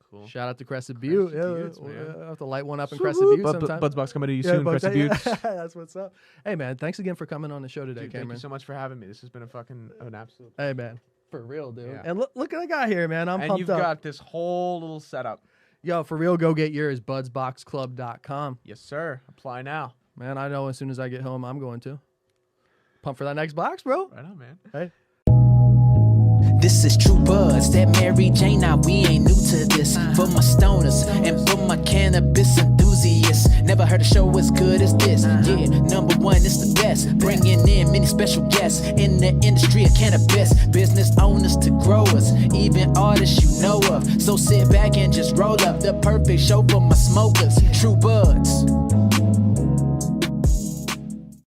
Cool. Shout out to Crested Butte. Crested Yeah, Buttes, man. I'll have to light one up in Crested Butte sometime. BudsBox coming to you Yeah, soon, Buds- Crested yeah, Buttes. that's what's up. Hey man, thanks again for coming on the show today, Dude, Cameron. thank you so much for having me. This has been an absolute. Hey man, for real, dude. Yeah. And look what I got here, man. I'm And pumped you've up. got this whole little setup. Yo, for real, go get yours. BudsBoxClub.com. Yes, sir. Apply now. Man, I know as soon as I get home, I'm going to. Pump for that next box, bro. Right on, man. Hey. This is True Buds, that Mary Jane. Now we ain't new to this. For my stoners and for my cannabis enthusiasts, never heard a show as good as this. Yeah, number one, it's the best. Bringing in many special guests in the industry of cannabis, business owners to growers, even artists you know of. So sit back and just roll up the perfect show for my smokers. True Buds.